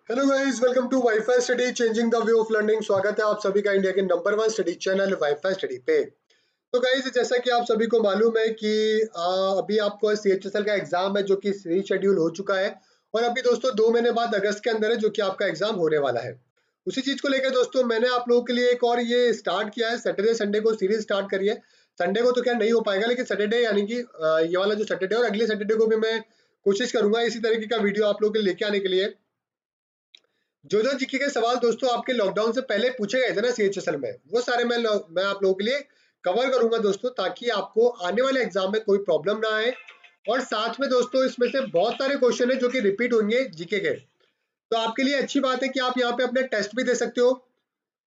Hello guys, welcome to WiFi study changing the way of learning. स्वागत है आप सभी का इंडिया के number 1 study channel WiFi study पे। तो गाइस, जैसा कि आप सभी को मालूम है कि अभी आपको सीएचएसएल का एग्जाम है जो कि रीशेड्यूल हो चुका है। और अभी दोस्तों 2 महीने बाद अगस्त के अंदर है जो कि आपका एग्जाम होने वाला है। उसी चीज को लेकर दोस्तों मैंने आप लोगों के लिए एक और ये स्टार्ट किया है, सैटरडे संडे को सीरीज स्टार्ट करी है। संडे को तो क्या नहीं हो पाएगा, लेकिन सैटरडे यानी कि ये वाला जो सैटरडे और अगले सैटरडे को भी मैं कोशिश करूंगा इसी तरीके का वीडियो आप लोगों के लिए लेके आने के लिए। जो जो जीके के सवाल दोस्तों आपके लॉकडाउन से पहले पूछे गए थे ना सीएचएसएल में, वो सारे मैं आप लोगों के लिए कवर करूंगा दोस्तों, ताकि आपको आने वाले एग्जाम में कोई प्रॉब्लम ना आए। और साथ में दोस्तों इसमें से बहुत सारे क्वेश्चन है जो कि रिपीट होंगे जीके के। तो आपके लिए अच्छी बात है कि आप यहाँ पे अपने टेस्ट भी दे सकते हो।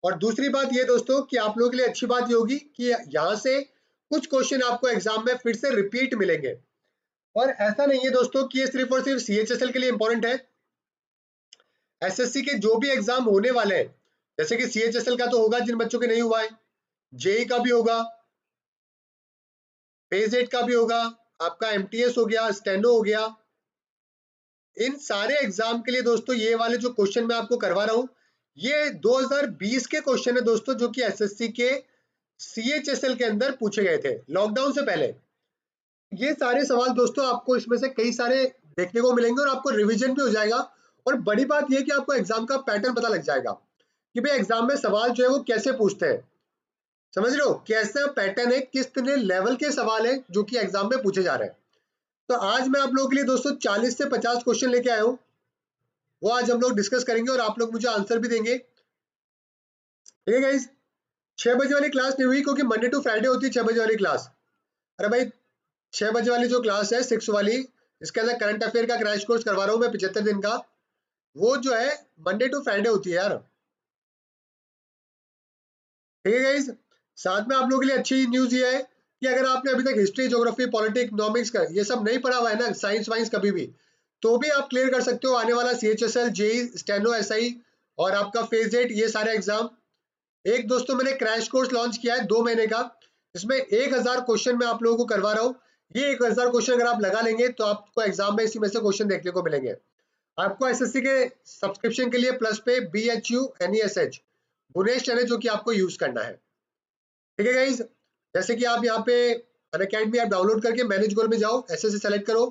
और दूसरी बात ये दोस्तों कि आप लोगों के लिए अच्छी बात ये होगी कि यहाँ से कुछ क्वेश्चन आपको एग्जाम में फिर से रिपीट मिलेंगे। और ऐसा नहीं है दोस्तों कि ये सिर्फ और सिर्फ सीएचएसएल के लिए इंपॉर्टेंट है। एसएससी के जो भी एग्जाम होने वाले हैं, जैसे कि सीएचएसएल का तो होगा जिन बच्चों के नहीं हुआ है, जेई का भी होगा, फेज 8 का भी होगा, आपका एमटीएस हो गया, स्टेनो हो गया। इन सारे एग्जाम के लिए दोस्तों ये वाले जो क्वेश्चन मैं आपको करवा रहा हूं, ये 2020 के क्वेश्चन है दोस्तों, जो कि एसएससी के सीएचएसएल के अंदर पूछे गए थे लॉकडाउन से पहले। ये सारे सवाल दोस्तों आपको इसमें से कई सारे देखने को मिलेंगे और आपको रिवीजन भी हो जाएगा। और बड़ी बात यह कि आपको एग्जाम का पैटर्न पता लग जाएगा कि भाई एग्जाम में सवाल जो है वो कैसे पूछते हैं। समझ रहे हो कैसा पैटर्न है, किस तरह लेवल के सवाल है जो कि एग्जाम में पूछे जा रहे हैं। तो आज मैं आप लोगों के लिए दोस्तों 40 से 50 क्वेश्चन लेके आया हूँ। वो आज हम लोग डिस्कस करेंगे और आप लोग मुझे आंसर भी देंगे। ठीक है गाइस, 6 बजे वाली क्लास नहीं हुई क्योंकि मंडे टू फ्राइडे होती है 6 बजे वाली क्लास। अरे भाई, 6 बजे वाली जो क्लास है 6 वाली, इसके अंदर करंट अफेयर का क्रैश कोर्स करवा रहा हूँ मैं 75 दिन का। वो जो है मंडे टू फ्राइडे होती है यार। ठीक है गाइस, साथ में आप लोगों के लिए अच्छी न्यूज ये है कि अगर आपने अभी तक हिस्ट्री, ज्योग्राफी, पॉलिटिक्स, इकोनॉमिक्स का ये सब नहीं पढ़ा हुआ है ना, साइंस वाइंस कभी भी, तो भी आप क्लियर कर सकते हो आने वाला सीएचएसएल, जेई, स्टेनो, एसआई और आपका फेज 8, ये सारे एग्जाम। एक दोस्तों मैंने क्रैश कोर्स लॉन्च किया है 2 महीने का, इसमें 1000 क्वेश्चन मैं आप लोगों को करवा रहा हूँ। ये 1000 क्वेश्चन अगर आप लगा लेंगे तो आपको एग्जाम में इसी में से क्वेश्चन देखने को मिलेंगे। आपको एसएससी के सब्सक्रिप्शन के लिए प्लस पे BHUNESH बुनेश चैनल जो कि आपको यूज करना है। ठीक है गाइज, जैसे कि आप यहाँ पे अनअकैडमी ऐप डाउनलोड करके मैनेज गोल में जाओ, एसएससी सेलेक्ट करो।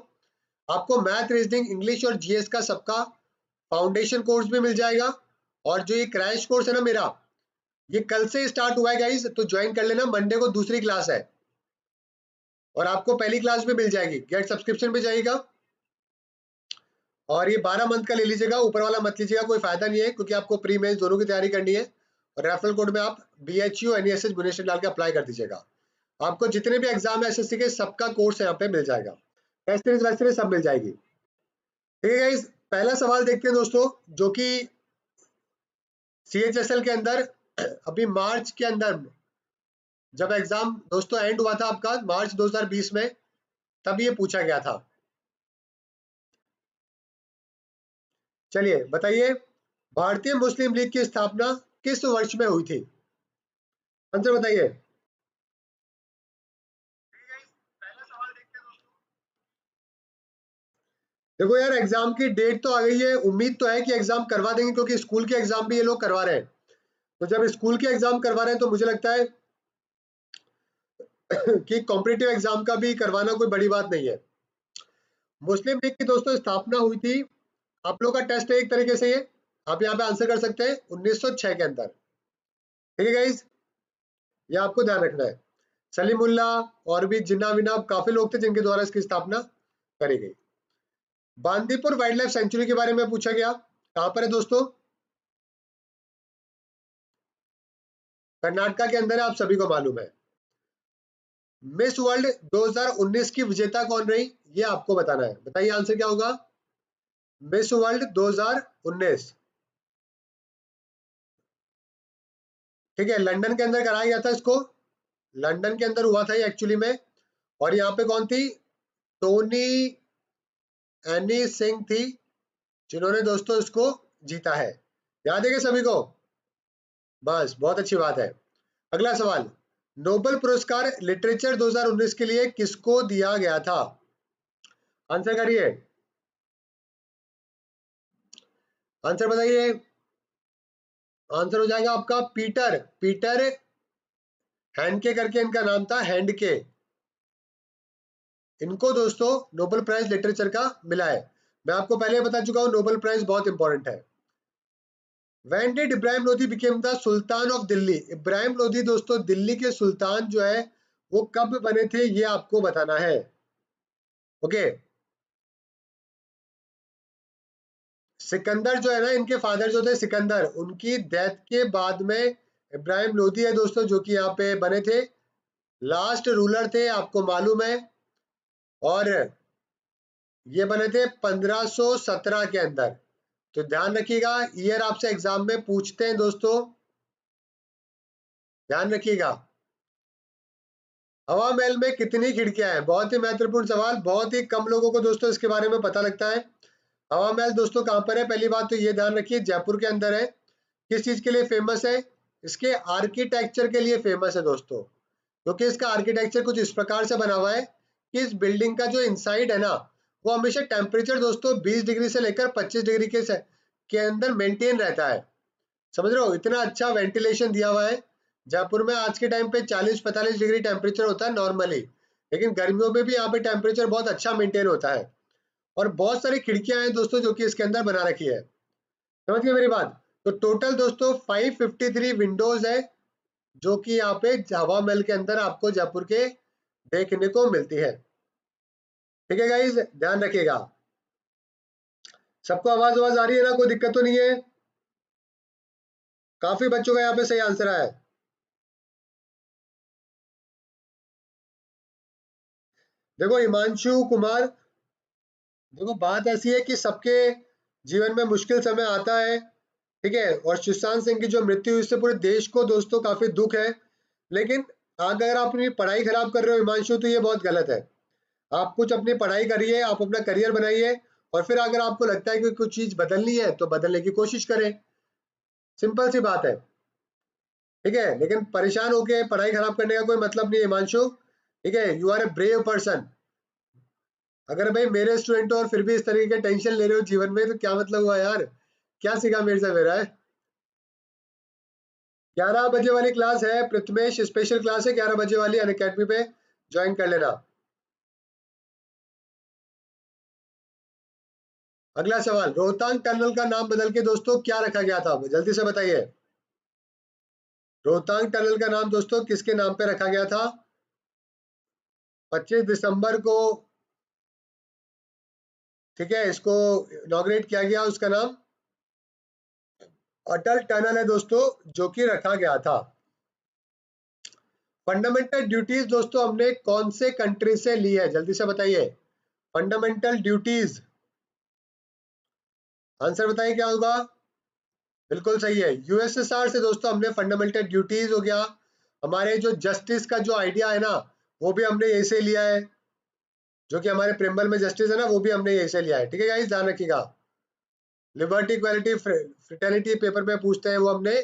आपको मैथ, रीजनिंग, इंग्लिश और जीएस का सबका फाउंडेशन कोर्स भी मिल जाएगा। और जो ये क्रैश कोर्स है ना मेरा, ये कल से स्टार्ट हुआ है गाइज, तो ज्वाइन कर लेना। मंडे को दूसरी क्लास है और आपको पहली क्लास भी मिल जाएगी, गेट सब्सक्रिप्शन भी जाएगा। और ये 12 मंथ का ले लीजिएगा, ऊपर वाला मत लीजिएगा, कोई फायदा नहीं है, क्योंकि आपको प्री मेंस दोनों की तैयारी करनी है। और रेफरल कोड में आप BHUNESH बुनेश डाल के अप्लाई कर दीजिएगा। आपको जितने भी एग्जाम है एसएससी के सबका कोर्स यहाँ पे मिल जाएगा, टेस्ट सीरीज वेस्ट सीरीज सब मिल जाएगी। ठीक है गाइस, पहला सवाल देखते हैं दोस्तों, जो कि सीएचएसएल के अंदर अभी मार्च के अंदर जब एग्जाम दोस्तों एंड हुआ था आपका मार्च 2020 में, तब ये पूछा गया था। चलिए बताइए, भारतीय मुस्लिम लीग की स्थापना किस वर्ष में हुई थी? आंसर बताइए। देखो यार, एग्जाम की डेट तो आ गई है, उम्मीद तो है कि एग्जाम करवा देंगे, क्योंकि स्कूल के एग्जाम भी ये लोग करवा रहे हैं। तो जब स्कूल के एग्जाम करवा रहे हैं तो मुझे लगता है कि कॉम्पिटिटिव एग्जाम का भी करवाना कोई बड़ी बात नहीं है। मुस्लिम लीग की दोस्तों स्थापना हुई थी, आप लोग का टेस्ट है एक तरीके से, ये आप यहाँ पे आंसर कर सकते हैं 1906 के अंदर। ठीक है गाइज, ये आपको ध्यान रखना है। सलीमुल्लाह और भी जिन्ना विना काफी लोग थे जिनके द्वारा इसकी स्थापना करी गई। बांदीपुर वाइल्ड लाइफ सेंचुरी के बारे में पूछा गया, कहां पर है दोस्तों? कर्नाटका के अंदर है, आप सभी को मालूम है। मिस वर्ल्ड 2019 की विजेता कौन रही, ये आपको बताना है। बताइए आंसर क्या होगा? मिस वर्ल्ड 2019, ठीक है, लंदन के अंदर कराया गया था इसको। लंदन के अंदर हुआ था ये एक्चुअली में। और यहाँ पे कौन थी? टोनी एनी सिंह थी, जिन्होंने दोस्तों इसको जीता है। याद है क्या सभी को? बस, बहुत अच्छी बात है। अगला सवाल, नोबेल पुरस्कार लिटरेचर 2019 के लिए किसको दिया गया था? आंसर करिए। आंसर बताइए। आंसर हो जाएगा आपका पीटर पीटर हैंडके करके इनका नाम था, हैंडके। इनको दोस्तों नोबेल प्राइज लिटरेचर का मिला है। मैं आपको पहले बता चुका हूं नोबेल प्राइज बहुत इंपॉर्टेंट है। When did Ibrahim Lodhi became the Sultan of Delhi? Ibrahim Lodhi दोस्तों दिल्ली के सुल्तान जो है वो कब बने थे, ये आपको बताना है। ओके। सिकंदर जो है ना, इनके फादर जो थे सिकंदर, उनकी डेथ के बाद में इब्राहिम लोधी है दोस्तों जो कि यहाँ पे बने थे, लास्ट रूलर थे, आपको मालूम है। और ये बने थे 1517 के अंदर। तो ध्यान रखिएगा, ईयर आपसे एग्जाम में पूछते हैं दोस्तों, ध्यान रखिएगा। हवा महल में कितनी खिड़कियां हैं? बहुत ही महत्वपूर्ण सवाल, बहुत ही कम लोगों को दोस्तों इसके बारे में पता लगता है। हवा महल दोस्तों कहाँ पर है? पहली बात तो ये ध्यान रखिए, जयपुर के अंदर है। किस चीज के लिए फेमस है? इसके आर्किटेक्चर के लिए फेमस है दोस्तों, क्योंकि इसका आर्किटेक्चर कुछ इस प्रकार से बना हुआ है कि इस बिल्डिंग का जो इनसाइड है ना, वो हमेशा टेम्परेचर दोस्तों 20 डिग्री से लेकर 25 डिग्री के अंदर मेंटेन रहता है। समझ रहे हो, इतना अच्छा वेंटिलेशन दिया हुआ है। जयपुर में आज के टाइम पे 40-45 डिग्री टेम्परेचर होता है नॉर्मली, लेकिन गर्मियों में भी यहाँ पे टेम्परेचर बहुत अच्छा मेंटेन होता है। और बहुत सारी खिड़कियां हैं दोस्तों जो कि इसके अंदर बना रखी है। समझ गए मेरी बात? तो टोटल दोस्तों 553 विंडोज है जो कि यहाँ पे हवा महल के अंदर आपको जयपुर के देखने को मिलती है। ठीक है गाइज, ध्यान रखिएगा। सबको आवाज आवाज आ रही है ना? कोई दिक्कत तो नहीं है? काफी बच्चों का यहाँ पे सही आंसर है। देखो हिमांशु कुमार, देखो बात ऐसी है कि सबके जीवन में मुश्किल समय आता है, ठीक है। और सुशांत सिंह की जो मृत्यु हुई इससे पूरे देश को दोस्तों काफी दुख है। लेकिन अगर आप अपनी पढ़ाई खराब कर रहे हो हिमांशु, तो ये बहुत गलत है। आप कुछ अपनी पढ़ाई करिए, आप अपना करियर बनाइए, और फिर अगर आपको लगता है कि कुछ चीज बदलनी है तो बदलने की कोशिश करें। सिंपल सी बात है, ठीक है। लेकिन परेशान होके पढ़ाई खराब करने का कोई मतलब नहीं है हिमांशु, ठीक है। You are a brave person. अगर भाई मेरे स्टूडेंट हो और फिर भी इस तरीके के टेंशन ले रहे हो जीवन में, तो क्या मतलब हुआ यार? क्या सीखा मेरे से मेरा है? 11 बजे वाली क्लास है प्रथमेश, स्पेशल क्लास है 11 बजे वाली, अनअकैडमी पे ज्वाइन कर लेना। अगला सवाल, रोहतांग टनल का नाम बदल के दोस्तों क्या रखा गया था? जल्दी से बताइए। रोहतांग टनल का नाम दोस्तों किसके नाम पे रखा गया था? 25 दिसंबर को, ठीक है, इसको इनॉग्रेट किया गया। उसका नाम अटल टनल है दोस्तों जो कि रखा गया था। फंडामेंटल ड्यूटीज दोस्तों हमने कौन से कंट्री से ली है? जल्दी से बताइए। फंडामेंटल ड्यूटीज, आंसर बताइए क्या होगा? बिल्कुल सही है, यूएसएसआर से दोस्तों हमने फंडामेंटल ड्यूटीज हो गया। हमारे जो जस्टिस का जो आइडिया है ना, वो भी हमने यही से लिया है। जो कि हमारे प्रेम्बल में जस्टिस है ना, वो भी हमने यही से लिया है। ठीक है गाइस, ध्यान रखिएगा। लिबर्टी इक्वालिटी फ्रेटर्निटी पेपर में पूछते हैं, वो हमने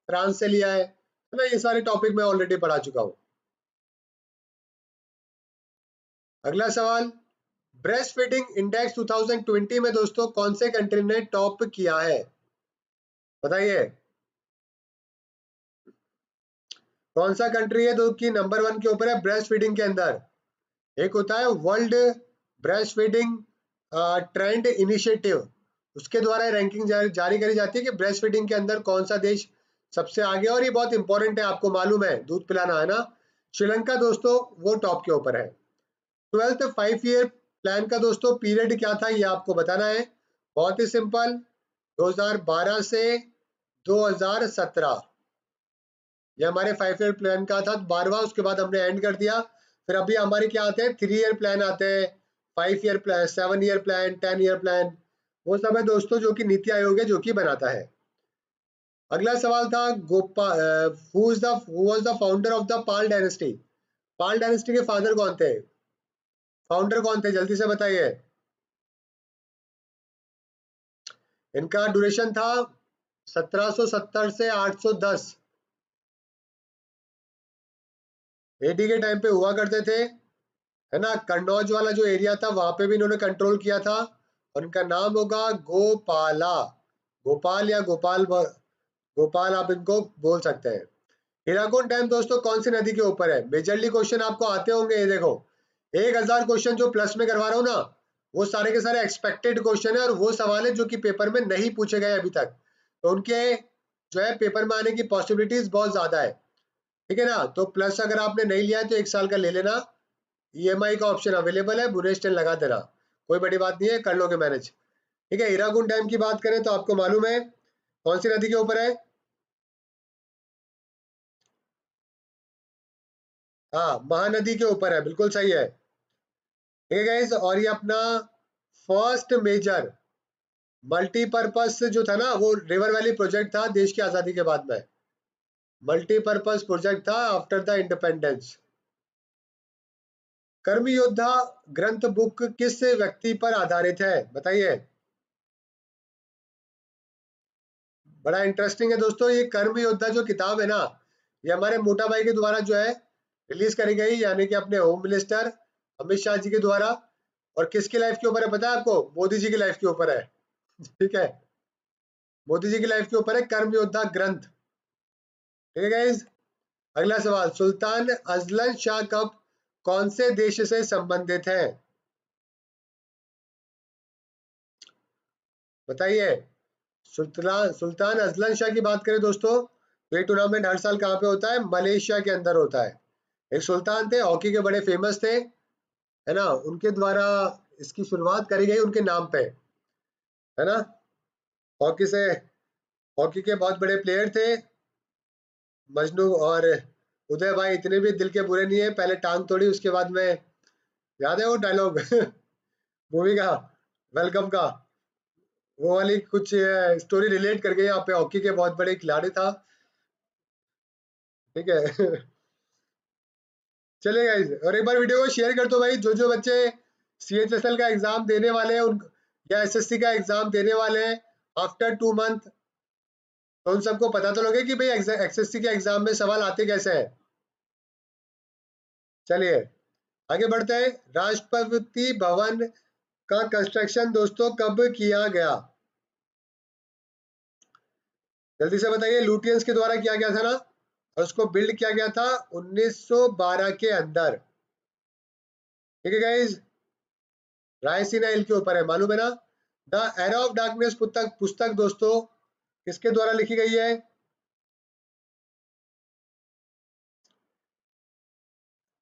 फ्रांस से लिया है ना। ये सारे टॉपिक मैं ऑलरेडी पढ़ा चुका हूँ। अगला सवाल, ब्रेस्ट फीडिंग इंडेक्स 2020 में दोस्तों कौन से कंट्री ने टॉप किया है? बताइए। कौन सा कंट्री है जो कि नंबर 1 के ऊपर है ब्रेस्ट फीडिंग के अंदर? एक होता है world breast feeding trend initiative, उसके द्वारा रैंकिंग जारी करी जाती है कि ब्रेस्ट फीडिंग के अंदर कौन सा देश सबसे आगे है। और ये बहुत इंपॉर्टेंट है, आपको मालूम है दूध पिलाना है ना। श्रीलंका दोस्तों वो टॉप के ऊपर है। 12th 5 ईयर प्लान का दोस्तों पीरियड क्या था, ये आपको बताना है। बहुत ही सिंपल, 2012 से 2017, ये हमारे 5 ईयर प्लान का था 12वां, उसके बाद हमने एंड कर दिया। फिर अभी हमारे क्या आते हैं, 3 ईयर प्लान आते हैं, 5 year plan, 7 year plan, 10 year plan. वो सब है दोस्तों जो कि नीति आयोग है जो कि बनाता है। अगला सवाल था, Gopal who was the founder of the Pal dynasty? Pal dynasty के फादर कौन थे, फाउंडर कौन थे? जल्दी से बताइए। इनका ड्यूरेशन था 1770 से 810 एडी के टाइम पे हुआ करते थे, है ना। कन्नौज वाला जो एरिया था वहां पे भी इन्होंने कंट्रोल किया था। और इनका नाम होगा गोपाला, गोपाल या गोपाल आप इनको बोल सकते हैं। हीराकुंड डैम दोस्तों कौन सी नदी के ऊपर है? मेजरली क्वेश्चन आपको आते होंगे, ये देखो 1000 क्वेश्चन जो प्लस में करवा रहा हूँ ना, वो सारे के सारे एक्सपेक्टेड क्वेश्चन है और वो सवाल है जो कि पेपर में नहीं पूछे गए अभी तक, तो उनके जो है पेपर में आने की पॉसिबिलिटीज बहुत ज्यादा है। ठीक है ना, तो प्लस अगर आपने नहीं लिया है तो 1 साल का ले लेना, ईएमआई का ऑप्शन अवेलेबल है, बुरे स्टेन लगा देना, कोई बड़ी बात नहीं है, कर लोगे मैनेज। ठीक है, हीराकुंड डैम की बात करें तो आपको मालूम है कौन सी नदी के ऊपर है? हाँ, महानदी के ऊपर है, बिल्कुल सही है। ठीक है गाइस, और ये अपना फर्स्ट मेजर मल्टीपर्पस जो था ना, वो रिवर वैली प्रोजेक्ट था देश की आजादी के बाद में, मल्टीपर्पस प्रोजेक्ट था आफ्टर द इंडिपेंडेंस। कर्म योद्धा ग्रंथ बुक किस व्यक्ति पर आधारित है, बताइए? बड़ा इंटरेस्टिंग है दोस्तों, ये कर्म योद्धा जो किताब है ना, ये हमारे मोटा भाई के द्वारा जो है रिलीज करी गई, यानी कि अपने होम मिनिस्टर अमित शाह जी के द्वारा। और किसकी लाइफ के ऊपर है पता है आपको? मोदी जी की लाइफ के ऊपर है। ठीक है, मोदी जी की लाइफ के ऊपर है कर्म योद्धा ग्रंथ। ठीक है गाइज, अगला सवाल, सुल्तान अजलन शाह कब कौन से देश से संबंधित है, बताइए? सुल्तान सुल्तान अजलन शाह की बात करें दोस्तों, तो ये टूर्नामेंट हर साल कहाँ पे होता है? मलेशिया के अंदर होता है। एक सुल्तान थे, हॉकी के बड़े फेमस थे, है ना, उनके द्वारा इसकी शुरुआत करी गई उनके नाम पे, है ना। हॉकी से, हॉकी के बहुत बड़े प्लेयर थे मजनू और उदय भाई, इतने भी दिल के बुरे नहीं है, पहले टांग तोड़ी उसके बाद में, याद है वो डायलॉग मूवी का, वेलकम का, वो वाली कुछ स्टोरी रिलेट कर गई यहाँ पे, हॉकी के बहुत बड़े खिलाड़ी था। ठीक है चलेगा इस, और एक बार वीडियो को शेयर कर दो भाई, जो जो बच्चे सीएचएसएल का एग्जाम देने वाले हैं उन, या एसएससी का एग्जाम देने वाले हैं आफ्टर 2 मंथ, तो उन सबको पता तो लगे कि भाई एसएससी के एग्जाम में सवाल आते कैसे हैं। चलिए आगे बढ़ते हैं, राष्ट्रपति भवन का कंस्ट्रक्शन दोस्तों कब किया गया, जल्दी से बताइए? लुटियंस के द्वारा किया गया था ना, और उसको बिल्ड किया गया था 1912 के अंदर। ठीक है गाइज, रायसीना हिल के ऊपर है, मालूम है ना। द एरा ऑफ डार्कनेस पुस्तक पुस्तक दोस्तों किसके द्वारा लिखी गई है?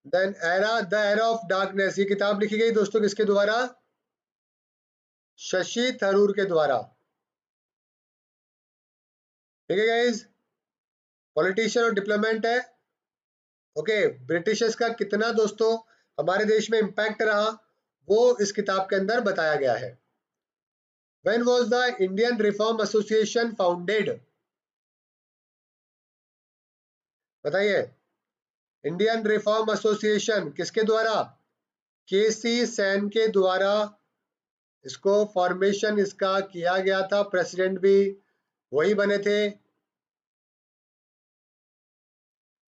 Then era the era of darkness, ये किताब लिखी गई दोस्तों किसके द्वारा? शशि थरूर के द्वारा। ठीक है गाइज, पॉलिटिशियन और डिप्लोमेट है। ओके, ब्रिटिशर्स का कितना दोस्तों हमारे देश में इंपैक्ट रहा, वो इस किताब के अंदर बताया गया है। When was the Indian reform association founded, बताइए? इंडियन रिफॉर्म एसोसिएशन किसके द्वारा? केसी सेन के द्वारा इसको फॉर्मेशन इसका किया गया था, प्रेसिडेंट भी वही बने थे।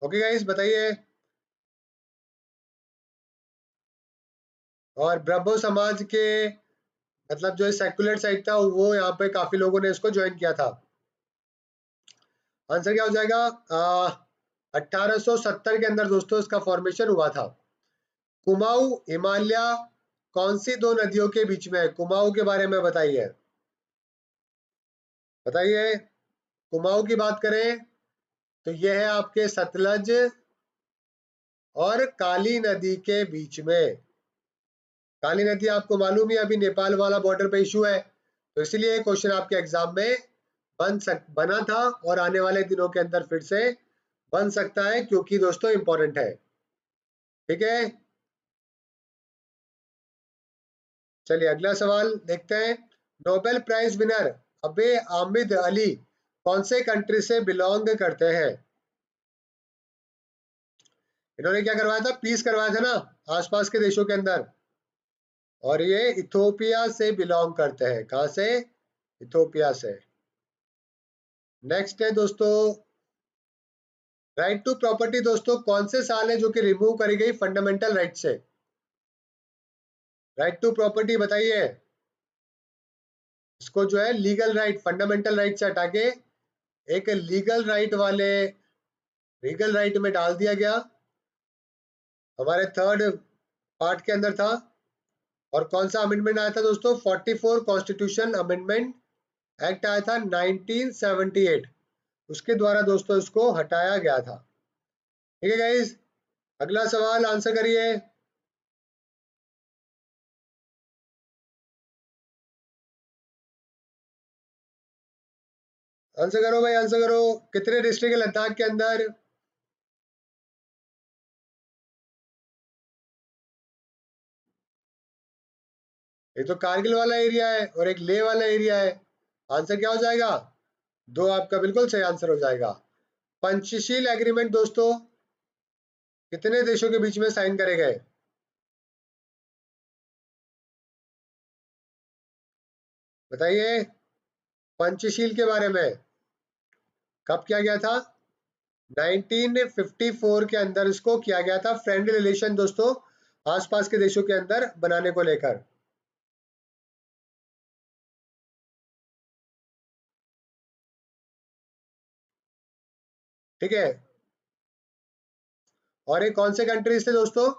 ओके गाइस, बताइए। और ब्रह्मो समाज के, मतलब जो सेकुलर साइड था, वो यहाँ पे काफी लोगों ने इसको ज्वाइन किया था। आंसर क्या हो जाएगा? 1870 के अंदर दोस्तों इसका फॉर्मेशन हुआ था। कुमाऊं हिमालय कौन सी दो नदियों के बीच में है? कुमाऊं के बारे में बताइए, बताइए। कुमाऊं की बात करें तो यह है आपके सतलज और काली नदी के बीच में। काली नदी आपको मालूम है अभी नेपाल वाला बॉर्डर पे इशू है, तो इसलिए क्वेश्चन आपके एग्जाम में बना था और आने वाले दिनों के अंदर फिर से बन सकता है, क्योंकि दोस्तों इंपॉर्टेंट है। ठीक है, चलिए अगला सवाल देखते हैं। नोबेल प्राइज विनर अबे आमिद अली कौन से कंट्री से बिलोंग करते हैं? इन्होंने क्या करवाया था? पीस करवाया था ना आसपास के देशों के अंदर, और ये इथोपिया से बिलोंग करते हैं। कहां से? इथोपिया से। नेक्स्ट है दोस्तों, राइट टू प्रॉपर्टी दोस्तों कौन से साल है जो कि रिमूव करी गई फंडामेंटल राइट से? राइट टू प्रॉपर्टी बताइए, इसको जो है लीगल राइट, फंडामेंटल राइट से हटा के एक लीगल राइट में डाल दिया गया, हमारे थर्ड पार्ट के अंदर था। और कौन सा अमेंडमेंट आया था दोस्तों? 44 कॉन्स्टिट्यूशन अमेंडमेंट एक्ट आया था 1978, उसके द्वारा दोस्तों इसको हटाया गया था। ठीक है गाइस, अगला सवाल आंसर करिए। आंसर करो भाई, आंसर करो। कितने डिस्ट्रिक्ट है लद्दाख के अंदर? एक तो कारगिल वाला एरिया है और एक लेह वाला एरिया है। आंसर क्या हो जाएगा? दो आपका बिल्कुल सही आंसर हो जाएगा। पंचशील एग्रीमेंट दोस्तों कितने देशों के बीच में साइन करे गए? बताइए पंचशील के बारे में। कब किया गया था? 1954 के अंदर इसको किया गया था, फ्रेंडली रिलेशन दोस्तों आसपास के देशों के अंदर बनाने को लेकर। ठीक है, और ये कौन से कंट्रीज थे दोस्तों?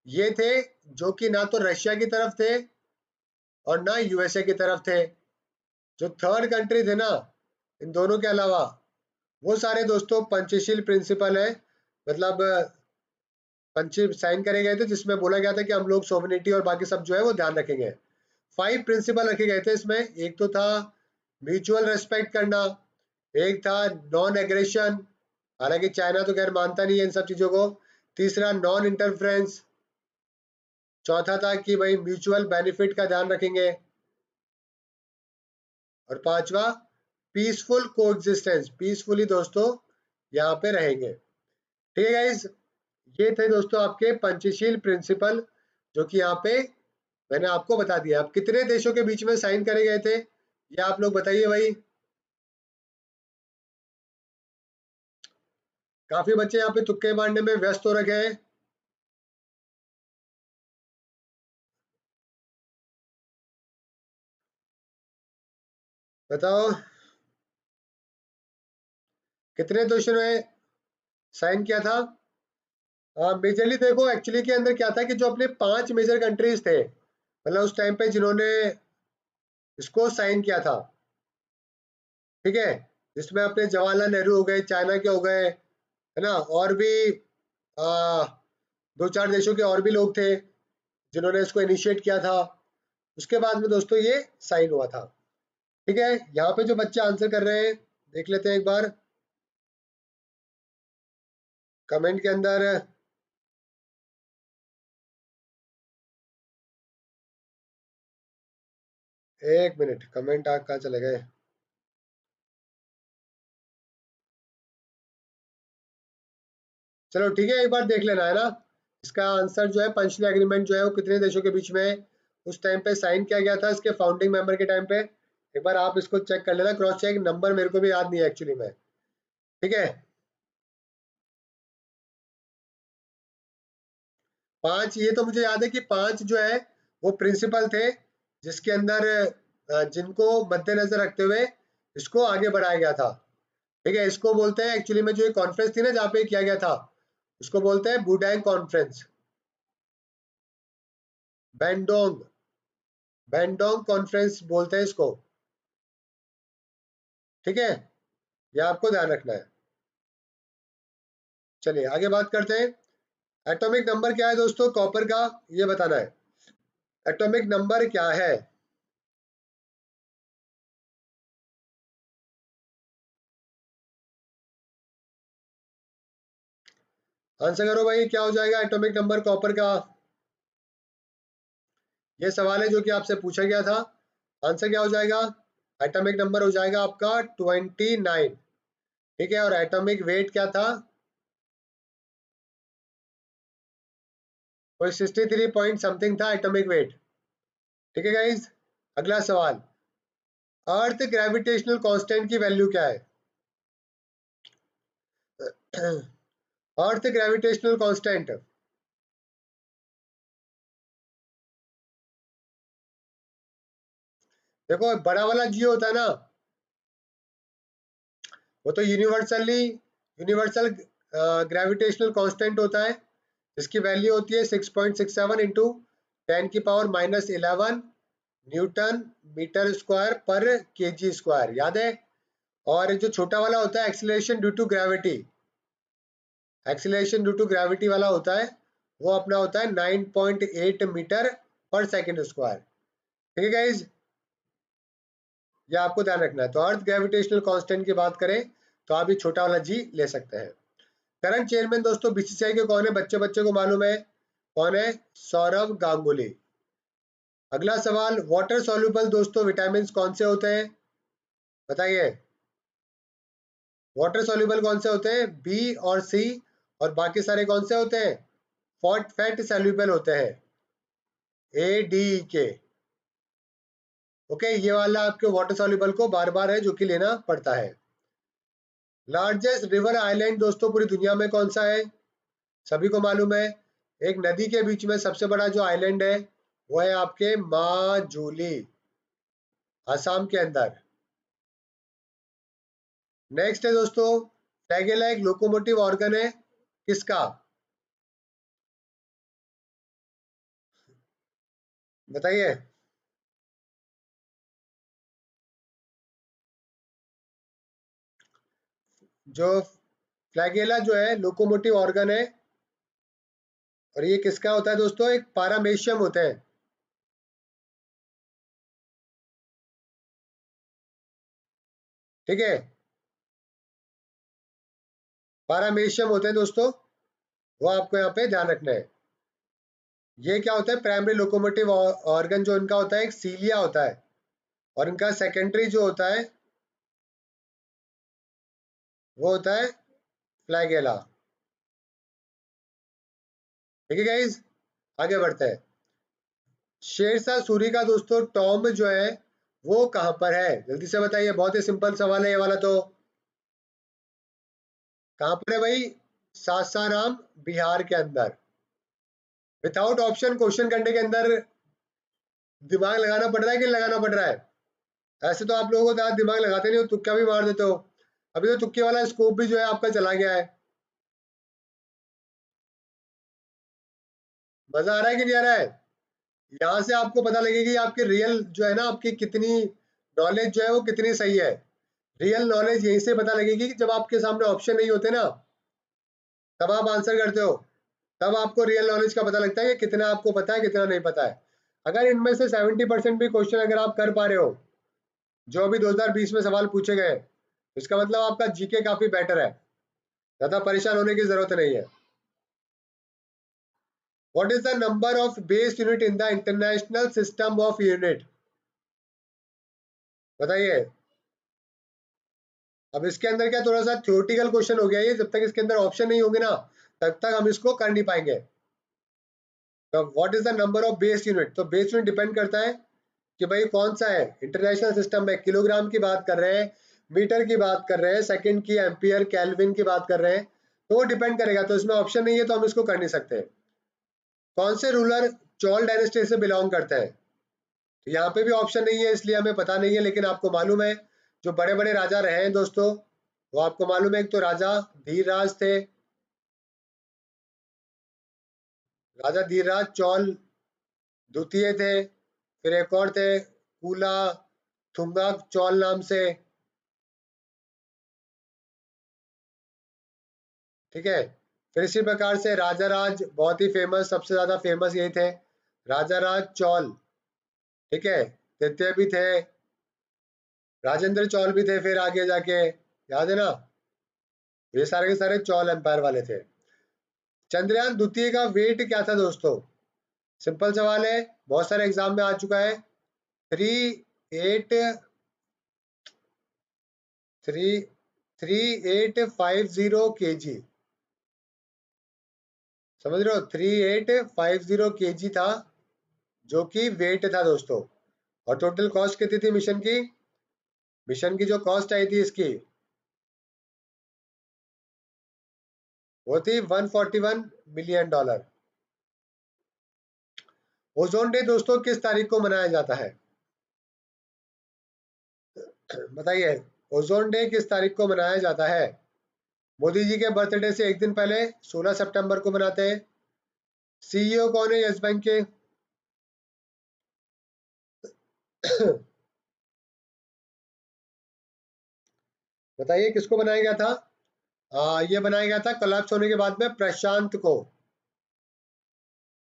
ये थे जो कि ना तो रशिया की तरफ थे और ना यूएसए की तरफ थे। जो थर्ड कंट्री थे ना इन दोनों के अलावा, वो सारे दोस्तों पंचशील प्रिंसिपल है, मतलब पंच साइन करे गए थे, जिसमें बोला गया था कि हम लोग सोवरेनिटी और बाकी सब जो है वो ध्यान रखेंगे। 5 प्रिंसिपल रखे गए थे इसमें। एक तो था म्यूचुअल रेस्पेक्ट करना, एक था नॉन एग्रेशन, हालांकि चाइना तो खैर मानता नहीं है इन सब चीजों को। तीसरा नॉन इंटरफ्रेंस। चौथा था कि भाई म्यूचुअल बेनिफिट का ध्यान रखेंगे। और पांचवा पीसफुल कोएग्जिस्टेंस, पीसफुली दोस्तों यहाँ पे रहेंगे। ठीक है गाइस, ये थे दोस्तों आपके पंचशील प्रिंसिपल जो कि यहाँ पे मैंने आपको बता दिया। अब कितने देशों के बीच में साइन करे गए थे ये आप लोग बताइए भाई। काफी बच्चे यहाँ पे तुक्के मारने में व्यस्त हो रखे हैं। बताओ कितने देशों ने साइन किया था? मेजरली देखो एक्चुअली के अंदर क्या था कि जो अपने 5 मेजर कंट्रीज थे, मतलब उस टाइम पे जिन्होंने इसको साइन किया था, ठीक है, जिसमें अपने जवाहरलाल नेहरू हो गए, चाइना के हो गए, है ना, और भी आ, दो चार देशों के और भी लोग थे जिन्होंने इसको इनिशिएट किया था। उसके बाद में दोस्तों ये साइन हुआ था। ठीक है, यहाँ पे जो बच्चे आंसर कर रहे हैं देख लेते हैं एक बार कमेंट के अंदर। एक मिनट, कमेंट आ कहाँ चले गए? चलो ठीक है, एक बार देख लेना है ना। इसका आंसर जो है पंचशील एग्रीमेंट जो है वो कितने देशों के बीच में उस टाइम पे साइन किया गया था इसके फाउंडिंग मेंबर के टाइम पे। एक बार आप इसको चेक कर लेना, क्रॉस चेक। नंबर मेरे को भी याद नहीं है एक्चुअली में। ठीक है, 5 ये तो मुझे याद है कि 5 जो है वो प्रिंसिपल थे जिसके अंदर जिनको मद्देनजर रखते हुए इसको आगे बढ़ाया गया था। ठीक है, इसको बोलते हैं एक्चुअली में, जो ये कॉन्फ्रेंस थी ना जहाँ पे किया गया था, उसको बोलते हैं बुडैंग कॉन्फ्रेंस, बैंडोंग, बैंडोंग कॉन्फ्रेंस बोलते हैं इसको। ठीक है, ये आपको ध्यान रखना है। चलिए आगे बात करते हैं। एटॉमिक नंबर क्या है दोस्तों कॉपर का, ये बताना है। एटॉमिक नंबर क्या है? आंसर करो भाई, क्या हो जाएगा एटॉमिक नंबर कॉपर का? ये सवाल है जो कि आपसे पूछा गया था। आंसर क्या हो जाएगा? एटॉमिक नंबर हो जाएगा आपका 29। ठीक है, और एटॉमिक वेट क्या था? कोई 63 पॉइंट समथिंग था एटॉमिक वेट। ठीक है गाइज, अगला सवाल। अर्थ ग्रेविटेशनल कांस्टेंट की वैल्यू क्या है? अर्थ ग्रेविटेशनल कांस्टेंट। देखो बड़ा वाला जी होता है ना, वो तो यूनिवर्सल ग्रेविटेशनल कांस्टेंट होता है, इसकी वैल्यू होती है 6.67 इंटू 10⁻11 न्यूटन मीटर स्क्वायर पर केजी स्क्वायर, याद है। और जो छोटा वाला होता है एक्सीलरेशन ड्यू टू ग्रेविटी वाला होता है, वो अपना होता है 9.8 मीटर पर सेकेंड स्क्वायर। ठीक है गाइज, ये आपको ध्यान रखना है। तो अर्थ ग्रेविटेशनल कांस्टेंट की बात करें तो आप ये छोटा वाला जी ले सकते हैं। करंट चेयरमैन दोस्तों बीसीसीआई के कौन है, बच्चे बच्चे को मालूम है कौन है, सौरव गांगुली। अगला सवाल, वाटर सॉल्युबल दोस्तों विटामिन कौन से होते हैं, बताइए। वाटर सॉल्युबल कौन से होते हैं, बी और सी, और बाकी सारे कौन से होते हैं, फैट सॉल्युबल होते हैं, ए डी के। ओके, ये वाला आपके वाटर सॉल्युबल को बार बार है जो कि लेना पड़ता है। लार्जेस्ट रिवर आइलैंड दोस्तों पूरी दुनिया में कौन सा है, सभी को मालूम है। एक नदी के बीच में सबसे बड़ा जो आइलैंड है वो है आपके माजुली, असम के अंदर। नेक्स्ट है दोस्तों, फ्लैगेला एक लोकोमोटिव ऑर्गन है किसका, बताइए। जो फ्लैगेला जो है लोकोमोटिव ऑर्गन है, और ये किसका होता है दोस्तों, एक पारामेशियम होता है। ठीक है, पारामेशियम होते हैं दोस्तों, वो आपको यहाँ पे ध्यान रखना है। ये क्या होता है, प्राइमरी लोकोमोटिव ऑर्गन जो इनका होता है एक सीलिया होता है, और इनका सेकेंडरी जो होता है वो होता है फ्लैगेला। ठीक है गाइज, आगे बढ़ते हैं। शेरशाह सूरी का दोस्तों टॉम जो है वो कहां पर है, जल्दी से बताइए, बहुत ही सिंपल सवाल है ये वाला तो। कहां पर है भाई, सासाराम बिहार के अंदर। विदाउट ऑप्शन क्वेश्चन करने के अंदर दिमाग लगाना पड़ रहा है कि लगाना पड़ रहा है, ऐसे तो आप लोगों को ज्यादा दिमाग लगाते नहीं हो, तुक्का भी मार देते हो। अभी तो तुक्के वाला स्कोप भी जो है आपका चला गया है। मजा आ रहा है कि नहीं आ रहा है, यहाँ से आपको पता लगेगी आपकी रियल जो है ना, आपकी कितनी नॉलेज जो है वो कितनी सही है। रियल नॉलेज यहीं से पता लगेगी कि जब आपके सामने ऑप्शन नहीं होते ना, तब आप आंसर करते हो, तब आपको रियल नॉलेज का पता लगता है कि कितना आपको पता है कितना नहीं पता है। अगर इनमें से 70% भी क्वेश्चन अगर आप कर पा रहे हो जो अभी 2020 में सवाल पूछे गए, इसका मतलब आपका जीके काफी बेटर है, ज्यादा परेशान होने की जरूरत नहीं है। What is the number of base unit in the international system of unit, बताइए। अब इसके अंदर क्या थोड़ा सा थ्योरेटिकल क्वेश्चन हो गया ये, जब तक इसके अंदर ऑप्शन नहीं होंगे ना तब तक हम इसको कर नहीं पाएंगे। तो what is the number of base unit, तो बेस यूनिट डिपेंड करता है कि भाई कौन सा है, इंटरनेशनल सिस्टम में किलोग्राम की बात कर रहे हैं, मीटर की बात कर रहे हैं, सेकंड की, एम्पियर, केल्विन की बात कर रहे हैं, तो वो डिपेंड करेगा। तो इसमें ऑप्शन नहीं है तो हम इसको कर नहीं सकते। कौन से रूलर चोल डायनेस्टी से बिलोंग करते हैं, तो यहाँ पे भी ऑप्शन नहीं है इसलिए हमें पता नहीं है, लेकिन आपको मालूम है जो बड़े बड़े राजा रहे हैं दोस्तों, वो आपको मालूम है। एक तो राजा धीरराज थे, राजा धीरराज चौल द्वितीय थे, फिर एक और थे कूला थुंगा चौल नाम से। ठीक है, फिर इसी प्रकार से राजा राज बहुत ही फेमस, सबसे ज्यादा फेमस यही थे, राजा राज चौल। ठीक है, द्वितीय भी थे, राजेंद्र चौल भी थे फिर आगे जाके, याद है ना, ये सारे के सारे चौल एम्पायर वाले थे। चंद्रयान द्वितीय का वेट क्या था दोस्तों, सिंपल सवाल है, बहुत सारे एग्जाम में आ चुका है, 3850 समझ रहे हो, 3850 था जो कि वेट था दोस्तों। और टोटल कॉस्ट कितनी थी मिशन की, मिशन की जो कॉस्ट आई थी इसकी वो थी $141 मिलियन। ओजोन डे दोस्तों किस तारीख को मनाया जाता है, बताइए, ओजोन डे किस तारीख को मनाया जाता है? मोदी जी के बर्थडे से एक दिन पहले 16 सितंबर को मनाते हैं। सीईओ कौन है यस बैंक के? बताइए किसको बनाया गया था? ये बनाया गया था कोलैप्स होने के बाद में प्रशांत को,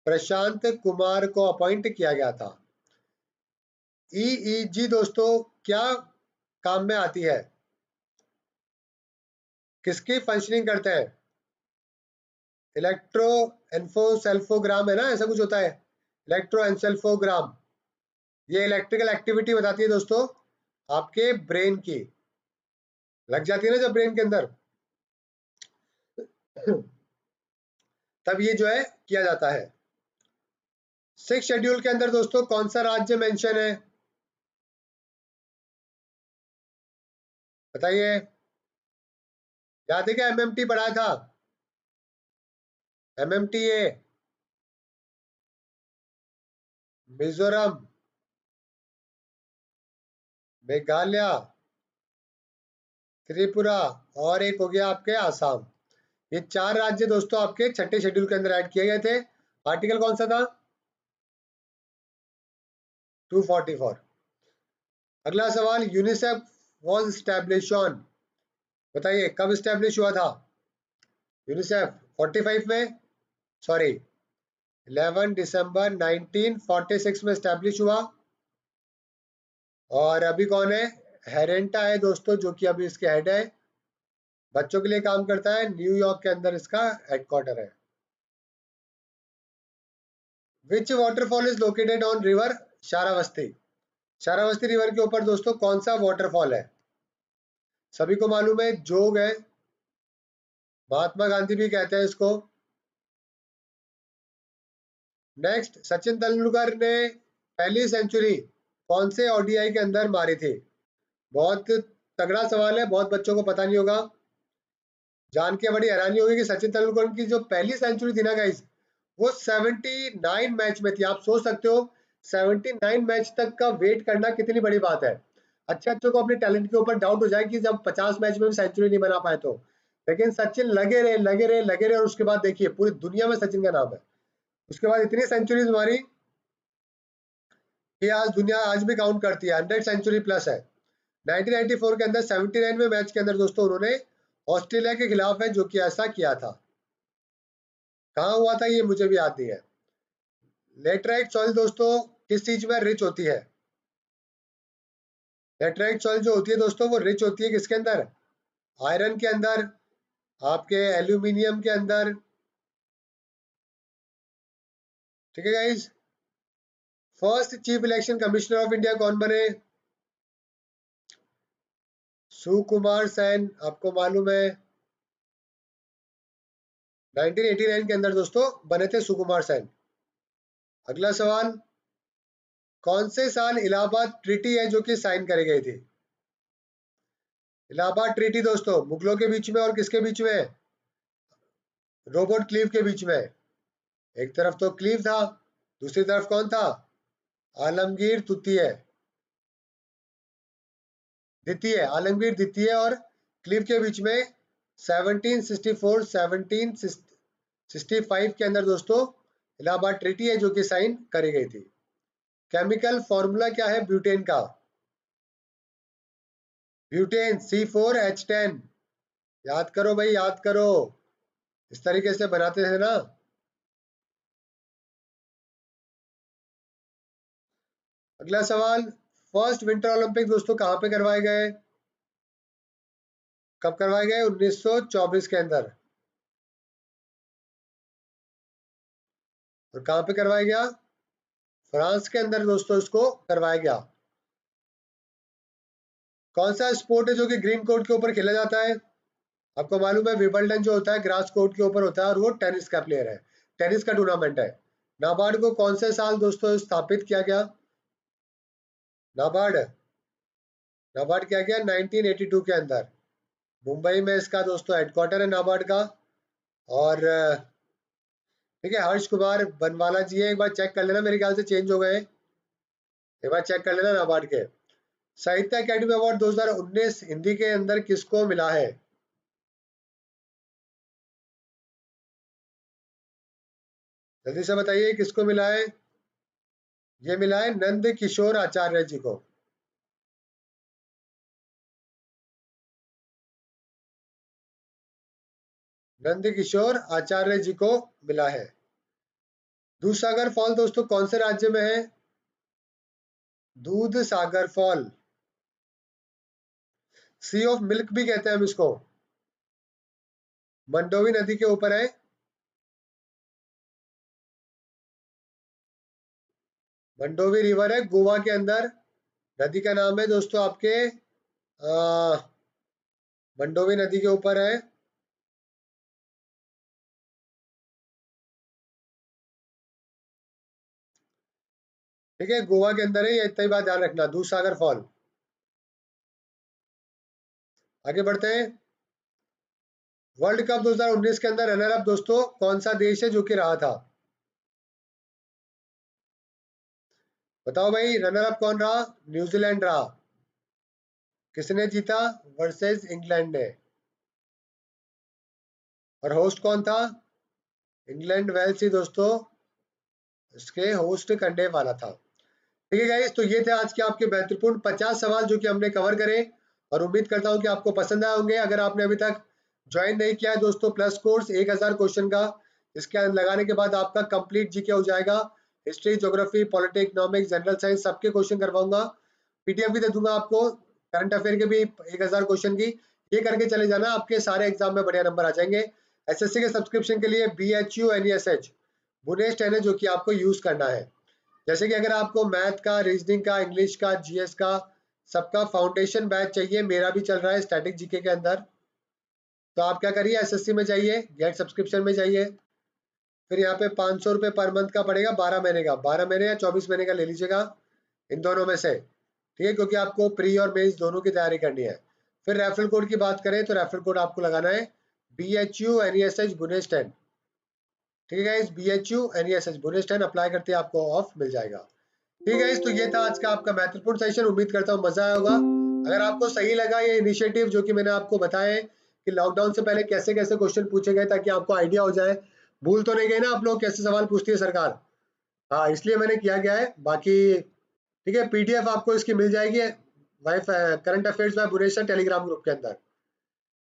प्रशांत कुमार को अपॉइंट किया गया था। ईईजी दोस्तों क्या काम में आती है? किसकी फंक्शनिंग करते हैं? इलेक्ट्रो एन्फोसेल्फोग्राम है ना, ऐसा कुछ होता है, इलेक्ट्रो एन्सेल्फोग्राम। ये इलेक्ट्रिकल एक्टिविटी बताती है दोस्तों आपके ब्रेन की, लग जाती है ना जब ब्रेन के अंदर, तब ये जो है किया जाता है। सिक्स शेड्यूल के अंदर दोस्तों कौन सा राज्य मेंशन है? बताइए, याद है क्या एमएमटी पढ़ाया था? एमएमटीए, मिजोरम, मेघालय, त्रिपुरा और एक हो गया आपके आसाम। ये चार राज्य दोस्तों आपके छठे शेड्यूल के अंदर ऐड किए गए थे। आर्टिकल कौन सा था? 244। अगला सवाल, यूनिसेफ वॉज स्टैब्लिश ऑन, बताइए कब स्टैब्लिश हुआ था यूनिसेफ? 45 में, सॉरी 11 दिसंबर 1946 में स्टैब्लिश हुआ। और अभी कौन है? हेरेंटा है दोस्तों, जो कि अभी इसके हेड है, बच्चों के लिए काम करता है, न्यूयॉर्क के अंदर इसका हेडक्वार्टर है। Which waterfall is located on river Sharavati? Sharavati river के ऊपर दोस्तों कौन सा वाटरफॉल है? सभी को मालूम है, जोग है, महात्मा गांधी भी कहते हैं इसको। नेक्स्ट, सचिन तेंदुलकर ने पहली सेंचुरी कौन से ओडीआई के अंदर मारी थी? बहुत तगड़ा सवाल है, बहुत बच्चों को पता नहीं होगा। जान के बड़ी हैरानी होगी कि सचिन तेंदुलकर की जो पहली सेंचुरी थी ना गाइस, वो 79 मैच में थी। आप सोच सकते हो 79 मैच तक का वेट करना कितनी बड़ी बात है। अच्छे अच्छे को अपने टैलेंट के ऊपर डाउट हो जाए कि जब 50 मैच में भी सेंचुरी नहीं बना पाए तो, लेकिन सचिन लगे रहे लगे रहे लगे रहे, और उसके बाद देखिए पूरी दुनिया में सचिन का नाम है। उसके बाद इतनी सेंचुरीज मारी कि आज दुनिया आज भी काउंट करती है, 100 सेंचुरी प्लस है। 1994 के अंदर 79वें मैच के अंदर दोस्तों उन्होंने ऑस्ट्रेलिया के खिलाफ है जो कि ऐसा किया था। कहाँ हुआ था ये मुझे भी याद नहीं है। लेटराइट सॉइल दोस्तों किस चीज में रिच होती है? लेटराइट सॉइल जो होती है दोस्तों वो रिच होती है किसके अंदर? आयरन के अंदर, आपके एल्यूमिनियम के अंदर। ठीक है guys. First chief election commissioner of India कौन बने? सुकुमार सेन, आपको मालूम है 1989 के अंदर दोस्तों बने थे सुकुमार सेन। अगला सवाल, कौन से साल इलाहाबाद ट्रीटी है जो कि साइन करी गई थी? इलाहाबाद ट्रीटी दोस्तों मुगलों के बीच में और किसके बीच में? रॉबर्ट क्लीव के बीच में। एक तरफ तो क्लीव था, दूसरी तरफ कौन था? आलमगीर तृतीय, द्वितीय, आलमगीर द्वितीय और क्लीव के बीच में 1764 1765 के अंदर दोस्तों इलाहाबाद ट्रीटी है जो कि साइन करी गई थी। केमिकल फॉर्मूला क्या है ब्यूटेन का? Butane C4H10। याद करो भाई, याद करो, इस तरीके से बनाते थे ना। अगला सवाल, फर्स्ट विंटर ओलंपिक दोस्तों कहाँ पे करवाए गए? कब करवाए गए? 1924 के अंदर। और कहाँ पे करवाया गया? फ्रांस के अंदर दोस्तों इसको करवाया गया। कौन सा स्पोर्ट है जो कि ग्रीन कोर्ट के ऊपर खेला जाता है? आपको मालूम है विंबलडन जो होता है ग्रास कोर्ट के ऊपर होता है, और वो टेनिस का प्लेयर है, टेनिस का टूर्नामेंट है। नाबार्ड को कौन से साल दोस्तों स्थापित किया गया? नाबार्ड, नाबार्ड किया गया 1982 के अंदर। मुंबई में इसका दोस्तों हेडक्वार्टर है नाबार्ड का। और ठीक है, हर्ष कुमार बनवाला जी है, एक बार चेक कर लेना, मेरे ख्याल से चेंज हो गए, एक बार चेक कर लेना नाबार्ड के। साहित्य अकेडमी अवार्ड 2019 हिंदी के अंदर किसको मिला है? जल्दी से बताइए किसको मिला है? ये मिला है नंद किशोर आचार्य जी को। नंद किशोर आचार्य जी को मिला है। दूधसागर फॉल दोस्तों कौन से राज्य में है? दूध सागर फॉल, सी ऑफ मिल्क भी कहते हैं हम इसको, मंडोवी नदी के ऊपर है। मंडोवी रिवर है गोवा के अंदर। नदी का नाम है दोस्तों आपके मंडोवी नदी के ऊपर है। ठीक है, गोवा के अंदर है, ये इतना ही बात ध्यान रखना, दूध सागर फॉल। आगे बढ़ते हैं। वर्ल्ड कप 2019 के अंदर रनर अप दोस्तों कौन सा देश है जो कि रहा था? बताओ भाई, रनर अप कौन रहा? न्यूजीलैंड रहा। किसने जीता? वर्सेस इंग्लैंड ने। और होस्ट कौन था? इंग्लैंड वेल्स ही दोस्तों इसके होस्ट करने वाला था। ठीक है गाइस, तो ये थे आज के आपके महत्वपूर्ण 50 सवाल जो कि हमने कवर करे, और उम्मीद करता हूं कि आपको पसंद आए होंगे। अगर आपने अभी तक ज्वाइन नहीं किया है दोस्तों प्लस कोर्स 1000 क्वेश्चन का, इसके लगाने के बाद आपका कंप्लीट जीके हो जाएगा। History, geography, politics, economics, general science सबके क्वेश्चन करवाऊंगा। पीडीएफ भी दे दूंगा आपको, करंट अफेयर के भी 1000 क्वेश्चन की। ये करके चले जाना, आपके सारे एग्जाम में बढ़िया नंबर आ जाएंगे। एसएससी के सब्सक्रिप्शन के लिए BHU NESH बुनेश 10 है जो कि आपको यूज करना है। जैसे कि अगर आपको मैथ का, रीजनिंग का, इंग्लिश का, जीएस का, सबका फाउंडेशन बैच चाहिए, मेरा भी चल रहा है स्टैटिक जीके के अंदर, तो आप क्या करिए, एसएससी में जाइए, गेट सब्सक्रिप्शन में जाइए, फिर यहाँ पे 500 रुपये पर मंथ का पड़ेगा, 12 महीने का, 12 महीने या 24 महीने का ले लीजिएगा, इन दोनों में से। ठीक है, क्योंकि आपको प्री और मेंस दोनों की तैयारी करनी है। फिर रेफरल कोड की बात करें तो रेफरल कोड आपको लगाना है BHU NESH बुनेश 10। ठीक है गाइस, BHU NESH बुनेश 10 अप्लाई करते हैं आपको ऑफ मिल जाएगा। ठीक है, तो ये था आज का आपका महत्वपूर्ण सेशन। उम्मीद करता हूँ मजा आया होगा। अगर आपको सही लगा ये इनिशिएटिव जो कि मैंने आपको बताया है कि लॉकडाउन से पहले कैसे कैसे क्वेश्चन पूछे गए, ताकि आपको आइडिया हो जाए, भूल तो नहीं गए ना आप लोग कैसे सवाल पूछती है सरकार। हाँ, इसलिए मैंने किया गया है। बाकी ठीक है, पीडीएफ आपको इसकी मिल जाएगी वाई करंट अफेयर्स बाय बुरेशा टेलीग्राम ग्रुप के अंदर।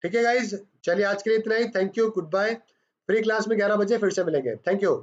ठीक है गाइज, चलिए आज के लिए इतना ही। Thank you, goodbye. Free class में 11 बजे फिर से मिलेंगे। Thank you.